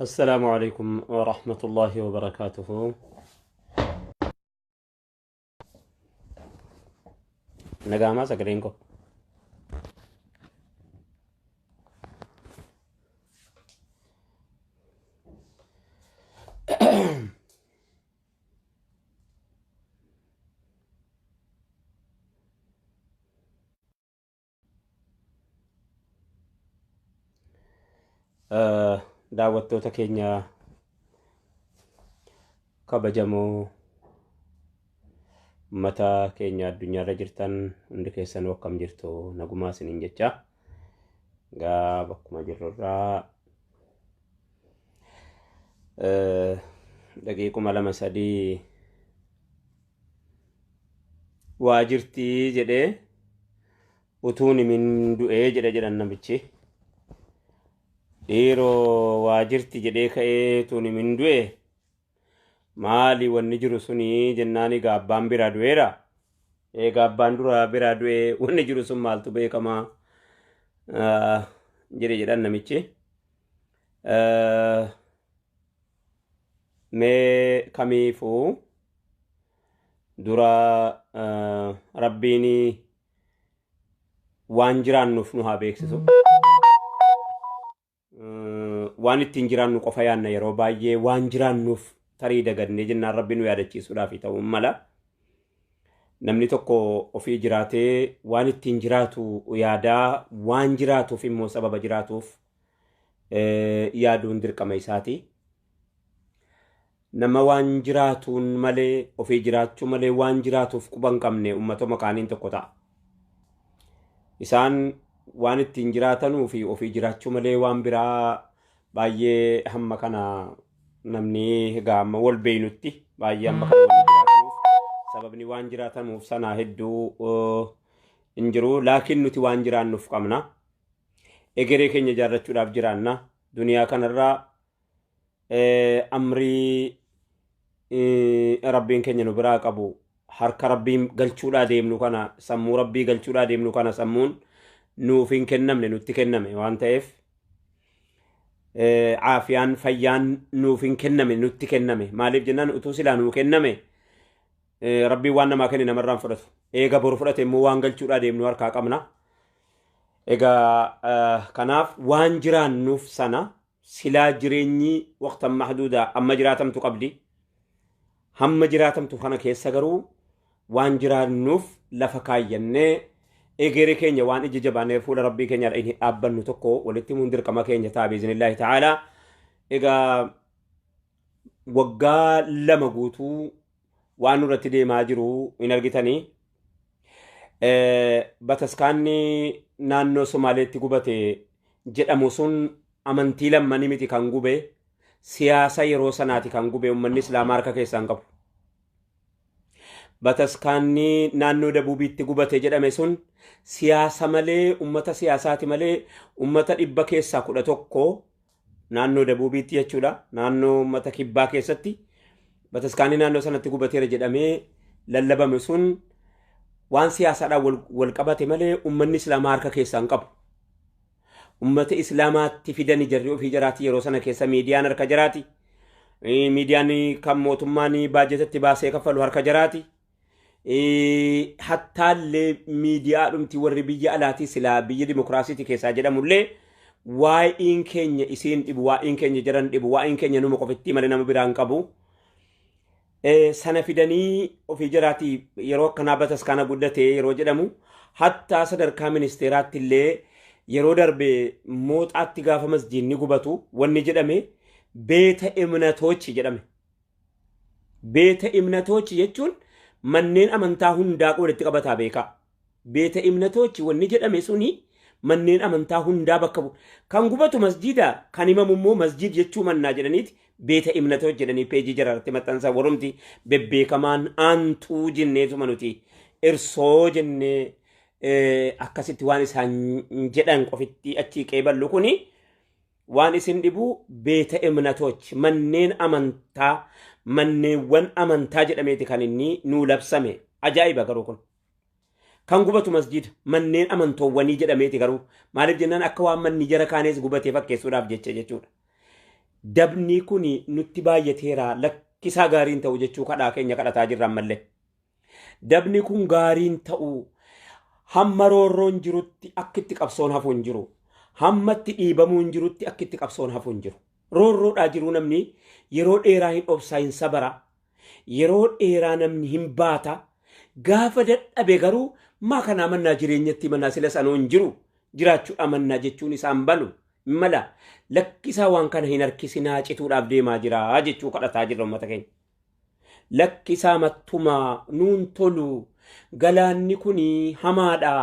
السلام عليكم ورحمة الله وبركاته. نجامة سكرينكو. daawwattoota keenya kabajamoo mata keenya addunyaarra jirtan hundi keessan akkam jirtu nagumaa isiniin jecha gaa bakkuma jirrurraa daqiiquma 2-3 waa jirtii jedhee utuun himin du'ee jedhan namichi dhiiroo waa jirti jedhee ka'ee utuun himin du'e maali wanni jiru suni jennaani gaabbaan biraa du'eera. Gaabbaan dura biraa du'e wanni jiru sun maaltu beekamaa jedhan namichi. Mee kamiifuu dura rabbiin waan jiraannuuf nu haa beeksisu. Waan ittiin jiraannu qofa yaanna yeroo baay'ee waan jiraannuuf tarii dagannee jennaan rabbi nu yaadachiisuudhaaf ta'uu mala. Namni tokko ofii jiraatee waan ittiin jiraatu yaadaa waan jiraatuuf immoo sababa jiraatuuf yaaduun dirqama isaati. Nama waan jiraatuun malee ofii jiraachuu malee waan jiraatuuf quba hin qabne uummatuma kaaniin tokko ta'a. Isaan waan ittiin jiraatanuu fi ofii jiraachuu malee waan biraa baay'ee hamma kana namni gaama wal beeynutti baay'ee amma kan waan jiraatanuuf sababni waan jiraatanuuf sana hedduu hin jiru laakiin nuti waan jiraannuuf qabna egeree keenya jaarrachuudhaaf jiraanna duniyaa kanarraa amrii rabbiin keenya nu biraa qabu harka rabbiin galchuudhaa deemnu kana sammuu rabbii galchuudhaa deemnu kana sammuun nuuf hin kennamne nutti kenname waan ta'eef caafiyaan fayyaan nuuf hin kenname nutti kenname maaliif jennaan utuu silaa nuu kenname rabbii waan namaa kenne namarraan fudhatu eega boru fudhate immoo waan galchuudhaa deemnu harkaa qabna egaa kanaaf waan jiraannuuf sana silaa jireenyi waqtan mahduudaa amma jiraatamtu qabdi hamma jiraatamtu kana keessa garuu waan jiraannuuf lafa kaayyannee egeree keenya waan ija jabaanee fuula rabbii keenya inni dhaabbannu tokko walitti himuun dirqama keenya ta'a biiznillaahi ta'aalaa. Egaa waggaa 2 guutuu waan nurratti deemaa jiru hin argitanii. Bataskaanni naannoo Somaaleetti gubate jedhamu sun amantii lammanii miti kan gube siyaasa yeroo sanaati kan gube uummanni islaamaa harka keessaan qabu. Bataskaanni naannoo Dabuubiitti gubate jedhame sun siyaasa malee ummata siyaasaati malee ummata 100 keessaa 11 naannoo Dabuubiitti jechuudha naannoo ummata kibbaa keessatti bataskaanni naannoo sanatti gubateera jedhamee lallabame sun waan siyaasaadhaan wal qabate malee ummanni islaamaa harka keessaan qabu. Ummata islaamaatti fidanii jarri ofii jiraati yeroo sana keessa miidiyaan harka jiraati. Miidiyaan kan mootummaan baajetatti baasee kaffalu harka jiraati. Hattaallee miidiyaa dhumti warri biyya alaati silaa biyya dimokiraasiiti keessaa jedhamullee waa'een keenya isiin dhibu waa'een keenya jiran dhibu waa'een keenya numa qofitti malee nama biraan qabu. Sana fidanii ofii jiraati yeroo akkanaa bataskaana guddatee yeroo jedhamu hattaa sadarkaa ministeeraatti illee yeroo darbe mooxaatti gaafa masjiidni gubatu wanni jedhame beeta imnatoochi jedhame. Beeta imnatoochi jechuun manneen amantaa hundaa walitti qabataa beekaa. Beeta imnatoochi wanni jedhame suni manneen amantaa hundaa bakka kan gubatu masjiida kan himamu immoo masjiid jechuu mannaa jedhaniiti beeta imnatoochi jedhanii peejii jiraarratti maxxansa warumti bebbeekamaan aantuu jenneetuma nuti irsoo jennee akkasitti waan isaan jedhan qofitti achi qeeballu kuni waan isin dhibu beeta imnatoochi manneen amantaa manneewwan amantaa jedhameeti kan inni nuu labsame ajaa'iba garuu kun kan gubatu masjiida manneen amantoowwanii jedhameeti garuu maaliif jennaan akka waan manni jara kaanees gubatee fakkeessuudhaaf jechuudha. dabni kuni nutti baay'ateera lakkisaa gaariin ta'u jechuu kadhaa keenya kadhataa jirra ammallee. Dabni kun gaariin ta'u hamma roorroon jirutti akkitti qabsoon hafu hin jiru. Hammatti dhiibamuun jirutti akkitti qabsoon hafu hin jiru. Roorroodhaa jiruu namni yeroo dheeraa hin obsaa hin sabara. Yeroo dheeraa namni hin baata. Gaafa dadhabe garuu maa kana amannaa jireenyatti mannaa sila sanoo hin jiru. Jiraachuu amannaa jechuun isaan balu. Mala lakkisaa waan kana hin harkisinaa cituudhaaf deemaa jira jechuu kadhataa jirra uummata keenya. Lakkisaa mattumaa nuun tolu galaanni kuni hamaadha.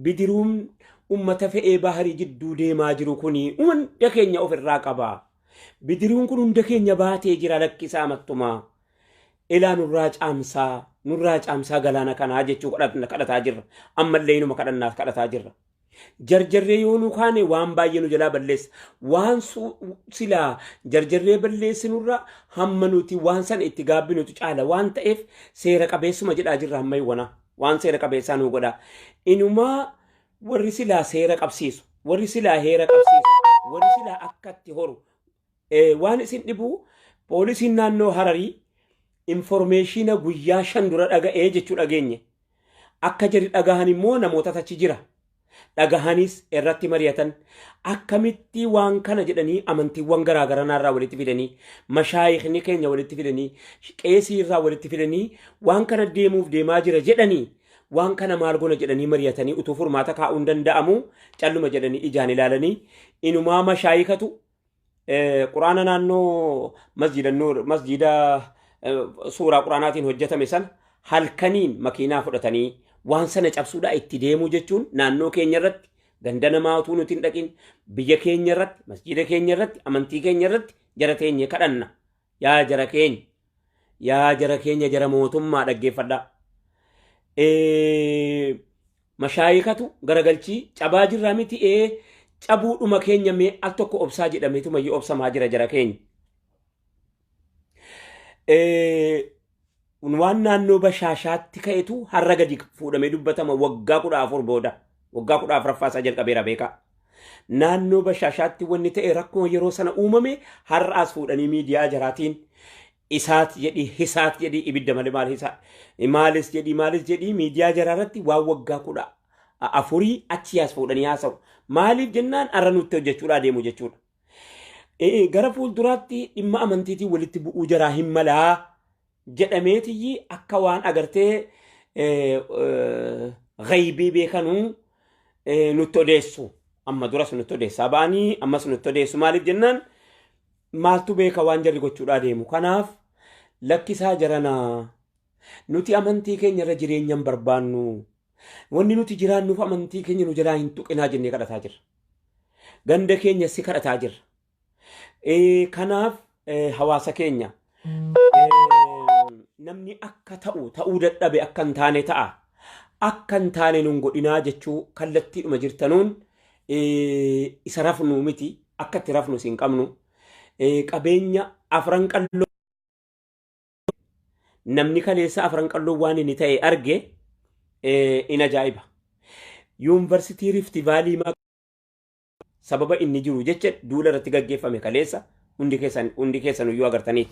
Bidiruun ummata fe'ee baharii jidduu deemaa jiru kuni hunda keenya ofirraa qaba. Bidiruun kun hunda keenya baatee jira lakkisaa mattumaa. Ilaa nurraa caamsaa galaana kanaa jechuu kadhataa jirra. Ammallee inuma kadhannaaf kadhataa jirra. Jarjarree yoo nu kaane waan baay'ee nu jalaa balleessa. Waan silaa jarjarree balleessinurra hamma nuti waan sana itti gaabbinutu caala waan ta'eef seera qabeessuma jedhaa jirra hamma iwana. Waan seera qabeessaa nu godha. Inumaa warri silaa seera qabsiisu, warri silaa heera qabsiisu, warri silaa akkatti horu. Waan isin dhibu poolisiin naannoo Hararii informeeshina guyyaa 5 dura dhaga'ee jechuu dhageenye. Akka jedhi dhagahan immoo namoota achi jira. Dhagahanis irratti mari'atan akkamitti waan kana jedhanii amantiiwwan garaagaraa narraa walitti fidanii mashaayikhni keenya walitti fidanii qeesii irraa walitti fidanii waan kana deemaa jira jedhanii waan kana maal goona jedhanii mari'atanii utuu furmaata kaa'uun danda'amu calluma jedhanii ijaan ilaalanii inumaa mashaayikatu quraana naannoo masjida suuraa quraanaatiin hojjetame san halkaniin makiinaa fudhatanii waan sana cabsuudha itti deemuu jechuun naannoo keenya irratti ganda namaa utuu nuti hin dhaqin biyya keenya irratti masjida keenya irratti amantii keenya irratti jara teenya kadhanna. Yaa jara keenya jara mootummaa dhaggeeffadha. Mashaayikatu garagalchii cabaa jirraa miti cabuudhuma keenya mee al tokko obsaa jedhameetu mayyii obsamaa jira jara keenya. Waan naannoo bashaashaatti ka'etu har'a gadi fuudhamee dubbatama waggaa 14 booda waggaa 14 jalqabeera beeka. Naannoo bashaashaatti wanni ta'e rakkoo yeroo sana uumame har'aas fuudhanii miidiyaa jaraatiin isaat jedhi ibidda malee maalis jedhi miidiyaa jaraarratti waan waggaa 14 achiyaas fuudhanii haasa'u. Maaliif jennaan har'a nutti hojjechuudhaa deemu jechuudha. Gara fuulduraatti dhimma amantiitiin walitti bu'uu jaraa hin malaa. Jedhameetiyyi akka waan agartee ghaybii beekanuu nutti odeessu. Amma duras nutti odeessaa ba'anii ammas nutti odeessu. Maaliif jennaan maaltu beeka waan jarri gochuudhaa deemu. Kanaaf lakkisaa jaranaa nuti amantii keenya irra jireenya hin barbaannu. Wanni nuti jiraannuuf amantii keenya nu jalaa hin tuqinaa jennee kadhataa jirra. Ganda keenya si kadhataa jirra. Kanaaf hawaasa keenya namni akka ta'uu dadhabe akka hin taane ta'a. Akka hin taane nun godhinaa jechuu kallattiidhuma jirtanuun isa rafnu miti akka itti rafnu siin qabnu. Qabeenya afran qalloo namni kaleessa afran qalloo waan inni ta'e arge in ajaa'iba. Yuunivarsiitii Rift Vaalii sababa inni jiru jecha duula irratti gaggeeffame kaleessa hundi keessan iyyuu agartanii.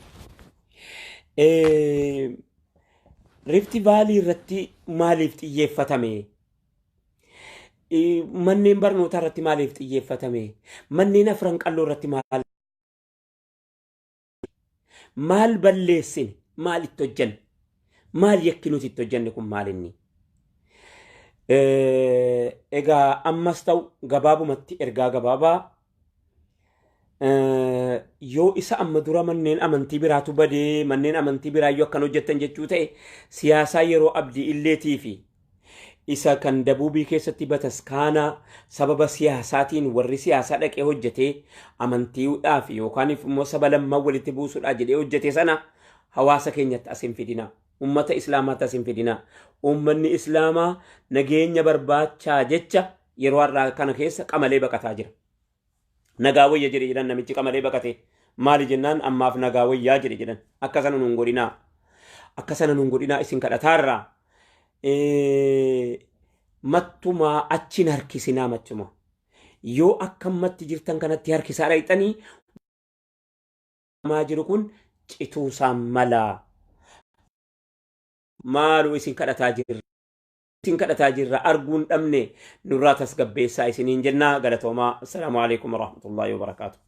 Rift Vaalii irratti maaliif xiyyeeffatame? Manneen barnootaa irratti maaliif xiyyeeffatame? Manneen afran qalloo irratti maal balleessine? Maal itti hojjenne? Maal yakki nuti itti hojjenne kun maal inni? Egaa ammas ta'u gabaabumatti ergaa gabaabaa yoo isa amma dura manneen amantii biraatu badee manneen amantii biraa yoo akkan hojjettan jechuu ta'e siyaasaa yeroo abdii illeetii fi isa kan dabuubii keessatti bataskaana sababa siyaasaatiin warri siyaasaa dhaqee hojjetee amantiidhaaf yookaan immoo saba lamman walitti buusuudhaaf jedhee hojjete sana hawaasa keenyatti as hin fidina. Ummata islaamaatti as hin fidina. Ummanni islaamaa nageenya barbaachaa jecha yeroo har'aa kana keessa qamalee baqataa jira. Nagaa wayya jedhe jedhan namichi qamalee baqate maali jennaan ammaaf nagaa wayyaa jedhe jedhan akkasana nuun godhinaa isin kadhataarraa mattumaa achin harkisinaa machuma yoo akkamatti jirtan kanatti harkisaa dhayxanii maa jiru kun cituusaan malaa maaluu isin kadhataa jirra arguun dhabne nurraa tasgabbeessaa isiniin jennaa galatoomaa. Assalaamu alaikum warahmatullaahi wabarakaatuh.